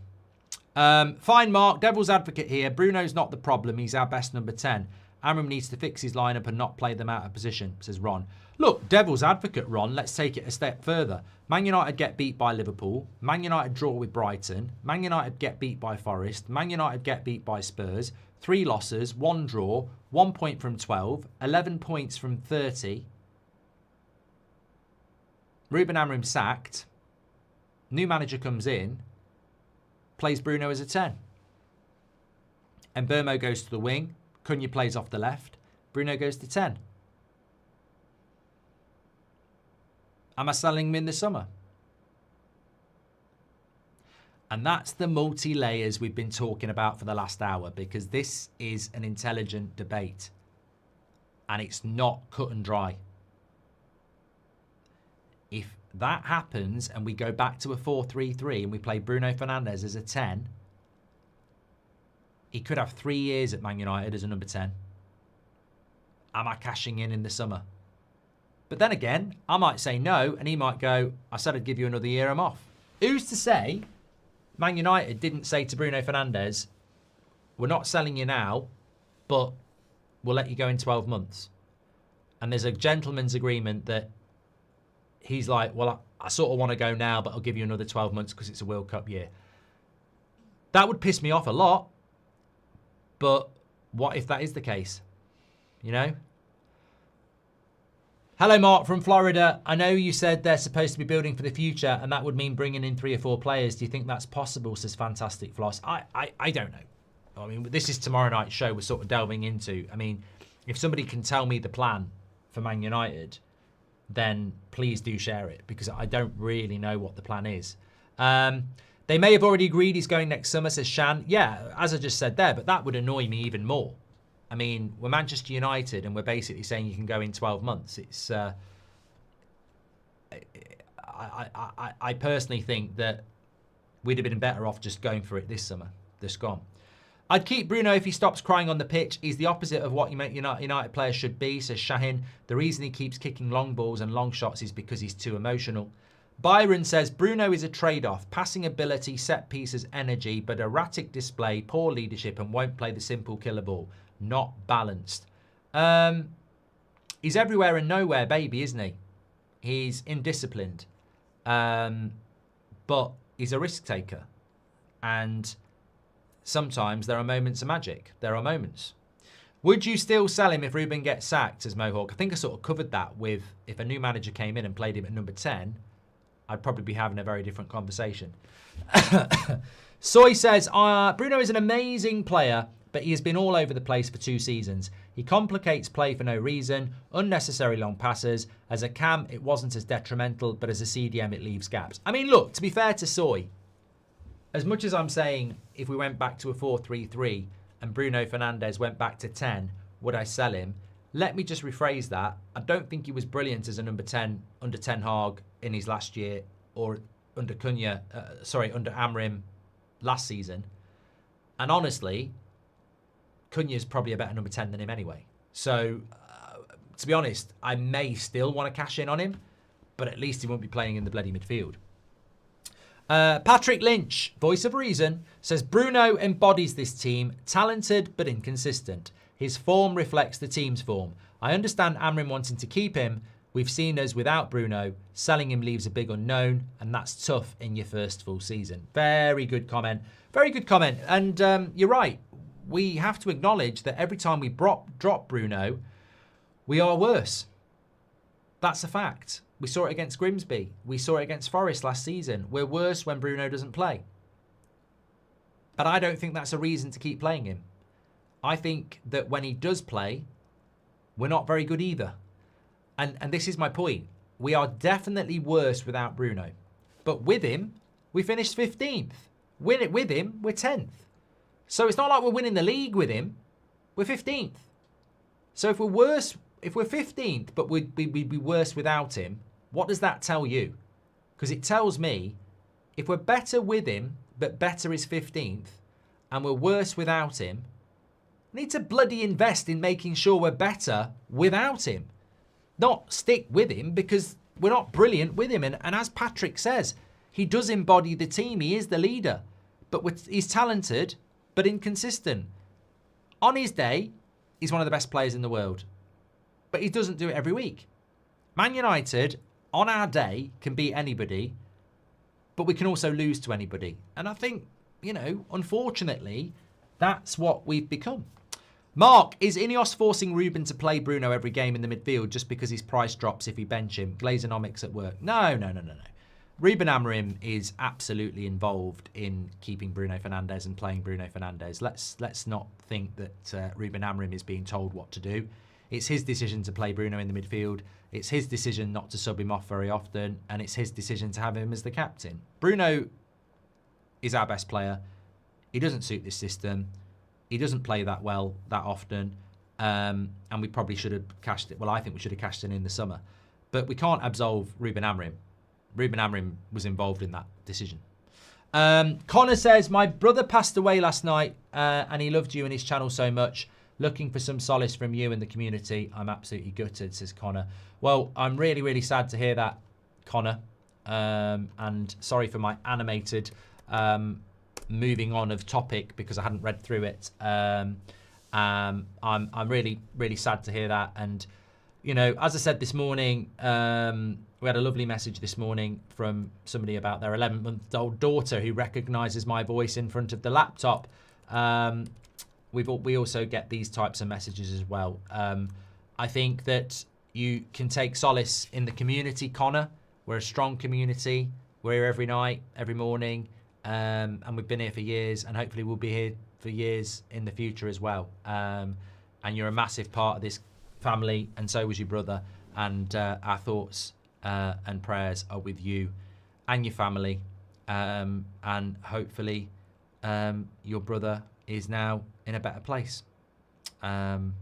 Fine, Mark. Devil's advocate here. Bruno's not the problem. He's our best number 10. Amorim needs to fix his lineup and not play them out of position, says Ron. Look, devil's advocate, Ron. Let's take it a step further. Man United get beat by Liverpool. Man United draw with Brighton. Man United get beat by Forest. Man United get beat by Spurs. 3 losses, 1 draw, 1 point from 12, 11 points from 30. Ruben Amorim sacked. New manager comes in, plays Bruno as a 10. And Mbeumo goes to the wing. Cunha plays off the left. Bruno goes to 10. Am I selling him in the summer? And that's the multi-layers we've been talking about for the last hour, because this is an intelligent debate. And it's not cut and dry. If that happens and we go back to a 4-3-3 and we play Bruno Fernandes as a 10, he could have 3 years at Man United as a number 10. Am I cashing in the summer? But then again, I might say no, and he might go, I said I'd give you another year, I'm off. Who's to say Man United didn't say to Bruno Fernandes, we're not selling you now, but we'll let you go in 12 months. And there's a gentleman's agreement that he's like, well, I sort of want to go now, but I'll give you another 12 months because it's a World Cup year. That would piss me off a lot. But what if that is the case? You know? Hello, Mark from Florida. I know you said they're supposed to be building for the future, and that would mean bringing in 3 or 4 players. Do you think that's possible, says Fantastic Floss? I don't know. I mean, this is tomorrow night's show we're sort of delving into. I mean, if somebody can tell me the plan for Man United, then please do share it, because I don't really know what the plan is. They may have already agreed he's going next summer, says Shan. Yeah, as I just said there, but that would annoy me even more. I mean, we're Manchester United and we're basically saying you can go in 12 months. It's, I personally think that we'd have been better off just going for it this summer. This gone. I'd keep Bruno if he stops crying on the pitch. He's the opposite of what United players should be, says Shahin. The reason he keeps kicking long balls and long shots is because he's too emotional. Byron says, Bruno is a trade-off. Passing ability, set pieces, energy, but erratic display, poor leadership, and won't play the simple killer ball. Not balanced. He's everywhere and nowhere, baby, isn't he? He's indisciplined. But he's a risk taker. And sometimes there are moments of magic. There are moments. Would you still sell him if Ruben gets sacked, says Mohawk? I think I sort of covered that with if a new manager came in and played him at number 10, I'd probably be having a very different conversation. Soy says, Bruno is an amazing player, but he has been all over the place for 2 seasons. He complicates play for no reason, unnecessary long passes. As a cam, it wasn't as detrimental, but as a CDM, it leaves gaps. I mean, look, to be fair to Soy, as much as I'm saying if we went back to a 4-3-3 and Bruno Fernandes went back to 10, would I sell him? Let me just rephrase that. I don't think he was brilliant as a number 10 under Ten Hag in his last year, or under under Amorim last season. And honestly, Cunha's probably a better number 10 than him anyway. So to be honest, I may still want to cash in on him, but at least he won't be playing in the bloody midfield. Patrick Lynch, voice of reason, says Bruno embodies this team, talented but inconsistent. His form reflects the team's form. I understand Amorim wanting to keep him. We've seen us without Bruno. Selling him leaves a big unknown, and that's tough in your first full season. Very good comment. Very good comment. And you're right. We have to acknowledge that every time we drop Bruno, we are worse. That's a fact. We saw it against Grimsby. We saw it against Forest last season. We're worse when Bruno doesn't play. But I don't think that's a reason to keep playing him. I think that when he does play, we're not very good either. And this is my point. We are definitely worse without Bruno. But with him, we finished 15th. Win it with him, we're 10th. So it's not like we're winning the league with him. We're 15th. So if we're worse, if we're 15th, but we'd be worse without him, what does that tell you? Because it tells me if we're better with him, but better is 15th, and we're worse without him, we need to bloody invest in making sure we're better without him. Not stick with him because we're not brilliant with him. And as Patrick says, he does embody the team. He is the leader. But he's talented, but inconsistent. On his day, he's one of the best players in the world. But he doesn't do it every week. Man United, on our day, can beat anybody, but we can also lose to anybody. And I think, unfortunately, that's what we've become. Mark, is Ineos forcing Ruben to play Bruno every game in the midfield just because his price drops if he bench him? Glazonomics at work. No. Ruben Amorim is absolutely involved in keeping Bruno Fernandes and playing Bruno Fernandes. Let's not think that Ruben Amorim is being told what to do. It's his decision to play Bruno in the midfield. It's his decision not to sub him off very often. And it's his decision to have him as the captain. Bruno is our best player. He doesn't suit this system. He doesn't play that well that often. And we probably should have cashed it. Well, I think we should have cashed it in the summer. But we can't absolve Ruben Amorim. Ruben Amorim was involved in that decision. Connor says, my brother passed away last night and he loved you and his channel so much. Looking for some solace from you and the community. I'm absolutely gutted, says Connor. Well, I'm really, really sad to hear that, Connor. And sorry for my animated moving on of topic because I hadn't read through it. I'm really, really sad to hear that. And, as I said this morning, we had a lovely message this morning from somebody about their 11-month-old daughter who recognises my voice in front of the laptop. We also get these types of messages as well. I think that you can take solace in the community, Connor. We're a strong community. We're here every night, every morning, and we've been here for years, and hopefully we'll be here for years in the future as well. And you're a massive part of this family, and so was your brother. And our thoughts and prayers are with you and your family. And hopefully your brother is now in a better place. Thank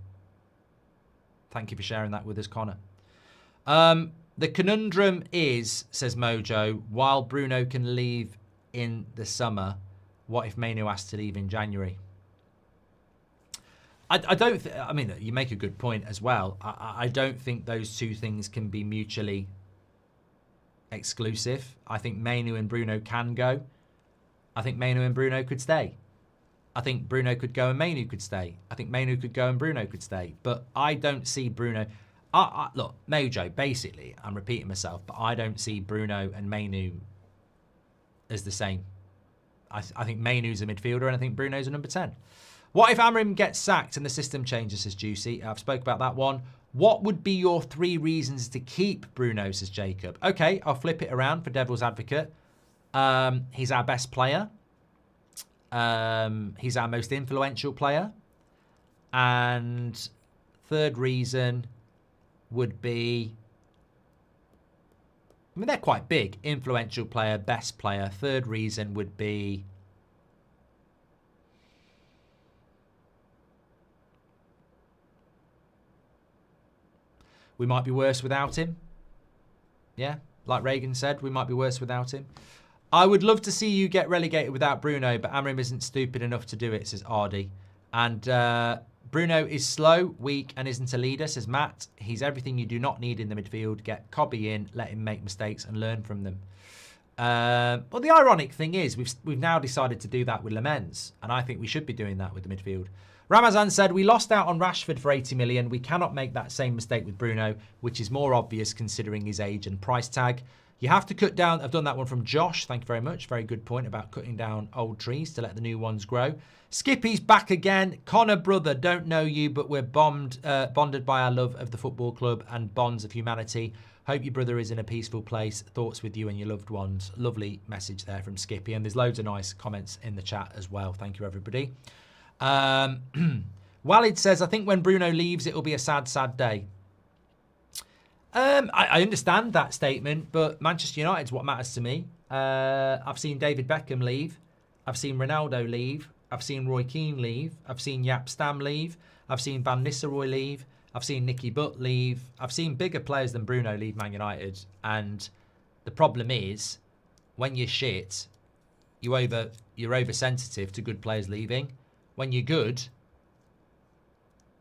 you for sharing that with us, Connor. The conundrum is, says Mojo, while Bruno can leave in the summer, what if Manu has to leave in January? I mean, you make a good point as well. I don't think those two things can be mutually exclusive. I think Manu and Bruno can go. I think Manu and Bruno could stay. I think Bruno could go and Manu could stay. I think Manu could go and Bruno could stay. But I don't see Bruno... look, Mojo, basically, I'm repeating myself, but I don't see Bruno and Manu as the same. I think Manu's a midfielder and I think Bruno's a number 10. What if Amorim gets sacked and the system changes, says Juicy? I've spoke about that one. What would be your 3 reasons to keep Bruno, says Jacob? Okay, I'll flip it around for devil's advocate. He's our best player. He's our most influential player. And third reason would be... I mean, they're quite big. Influential player, best player. Third reason would be... we might be worse without him. Yeah, like Reagan said, we might be worse without him. I would love to see you get relegated without Bruno, but Amorim isn't stupid enough to do it, says Ardy. And Bruno is slow, weak, and isn't a leader, says Matt. He's everything you do not need in the midfield. Get Cobby in, let him make mistakes and learn from them. Well, the ironic thing is we've now decided to do that with Lamens, and I think we should be doing that with the midfield. Ramazan said, we lost out on Rashford for 80 million. We cannot make that same mistake with Bruno, which is more obvious considering his age and price tag. You have to cut down. I've done that one from Josh. Thank you very much. Very good point about cutting down old trees to let the new ones grow. Skippy's back again. Connor, brother, don't know you, but we're bonded by our love of the football club and bonds of humanity. Hope your brother is in a peaceful place. Thoughts with you and your loved ones. Lovely message there from Skippy. And there's loads of nice comments in the chat as well. Thank you, everybody. Walid says, I think when Bruno leaves, it'll be a sad, sad day. I understand that statement, but Manchester United's what matters to me. I've seen David Beckham leave. I've seen Ronaldo leave. I've seen Roy Keane leave. I've seen Jaap Stam leave. I've seen Van Nistelrooy leave. I've seen Nicky Butt leave. I've seen bigger players than Bruno leave Man United. And the problem is, when you're shit, you're oversensitive to good players leaving. When you're good,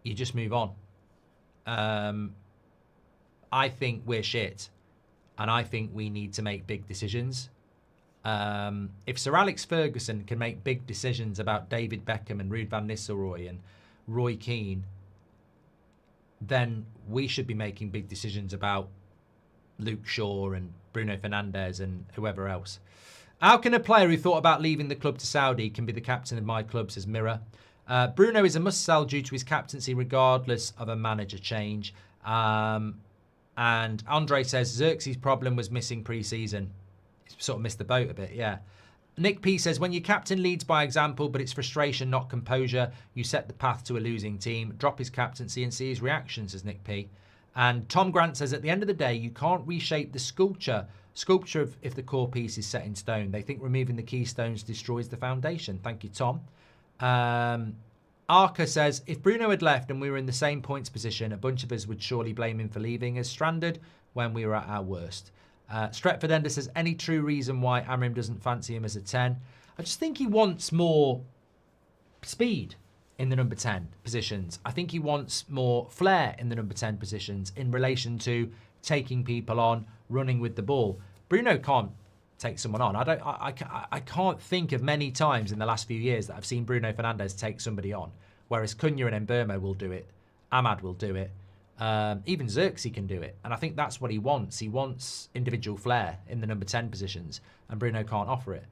you just move on. I think we're shit. And I think we need to make big decisions. If Sir Alex Ferguson can make big decisions about David Beckham and Ruud van Nistelrooy and Roy Keane, then we should be making big decisions about Luke Shaw and Bruno Fernandes and whoever else. How can a player who thought about leaving the club to Saudi can be the captain of my club, says Mirror. Bruno is a must-sell due to his captaincy regardless of a manager change. And Andre says Xerxes' problem was missing pre-season. He sort of missed the boat a bit, yeah. Nick P says, when your captain leads by example, but it's frustration, not composure, you set the path to a losing team. Drop his captaincy and see his reaction, says Nick P. And Tom Grant says, at the end of the day, you can't reshape the sculpture if the core piece is set in stone. They think removing the keystones destroys the foundation. Thank you, Tom. Arca says, if Bruno had left and we were in the same points position, a bunch of us would surely blame him for leaving us stranded when we were at our worst. Stretford Ender says, any true reason why Amorim doesn't fancy him as a 10? I just think he wants more speed in the number 10 positions. I think he wants more flair in the number 10 positions in relation to taking people on, running with the ball. Bruno can't take someone on. I can't think of many times in the last few years that I've seen Bruno Fernandes take somebody on, whereas Cunha and Mbeumo will do it. Ahmad will do it. Even Xerxes can do it. And I think that's what he wants. He wants individual flair in the number 10 positions, and Bruno can't offer it.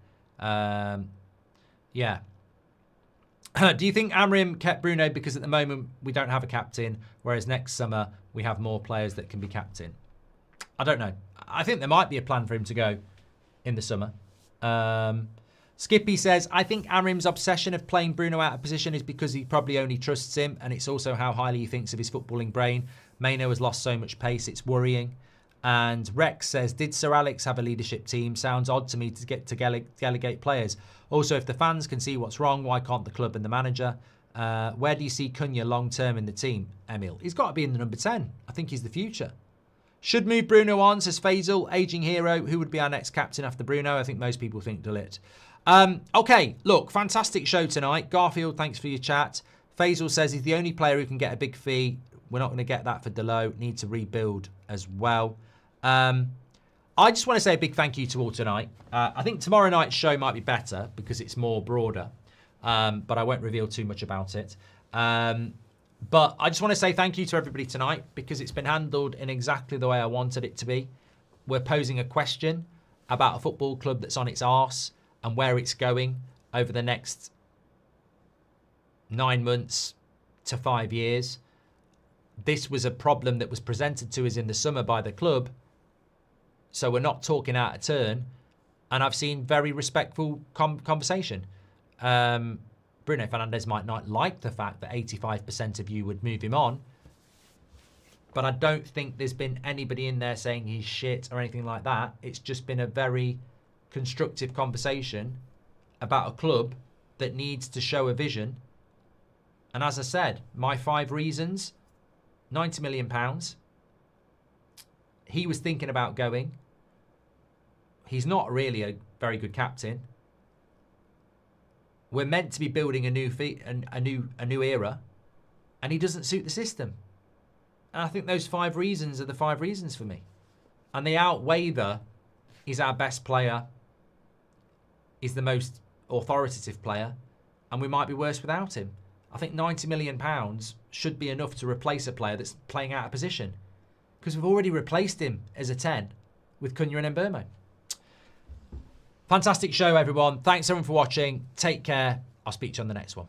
Yeah. Do you think Amorim kept Bruno because at the moment we don't have a captain, whereas next summer we have more players that can be captain? I don't know. I think there might be a plan for him to go in the summer. Skippy says, I think Amorim's obsession of playing Bruno out of position is because he probably only trusts him, and it's also how highly he thinks of his footballing brain. Maino has lost so much pace, it's worrying. And Rex says, did Sir Alex have a leadership team? Sounds odd to me to get to delegate players. Also, if the fans can see what's wrong, why can't the club and the manager? Where do you see Cunha long-term in the team, Emil? He's got to be in the number 10. I think he's the future. Should move Bruno on, says Faisal. Aging hero. Who would be our next captain after Bruno? I think most people think De Ligt. Okay, look, fantastic show tonight. Garfield, thanks for your chat. Faisal says he's the only player who can get a big fee. We're not going to get that for Delo. Need to rebuild as well. I just want to say a big thank you to all tonight. I think tomorrow night's show might be better because it's more broader, but I won't reveal too much about it. But I just want to say thank you to everybody tonight because it's been handled in exactly the way I wanted it to be. We're posing a question about a football club that's on its arse and where it's going over the next 9 months to 5 years. This was a problem that was presented to us in the summer by the club, so we're not talking out of turn. And I've seen very respectful conversation. Bruno Fernandes might not like the fact that 85% of you would move him on, but I don't think there's been anybody in there saying he's shit or anything like that. It's just been a very constructive conversation about a club that needs to show a vision. And as I said, my 5 reasons, £90 million. He was thinking about going. He's not really a very good captain. We're meant to be building a new era. and he doesn't suit the system. And I think those 5 reasons are the 5 reasons for me. And they outweigh he's our best player, he's the most authoritative player, and we might be worse without him. I think £90 million should be enough to replace a player that's playing out of position, because we've already replaced him as a 10 with Cunha and Mbeumo. Fantastic show, everyone. Thanks, everyone, for watching. Take care. I'll speak to you on the next one.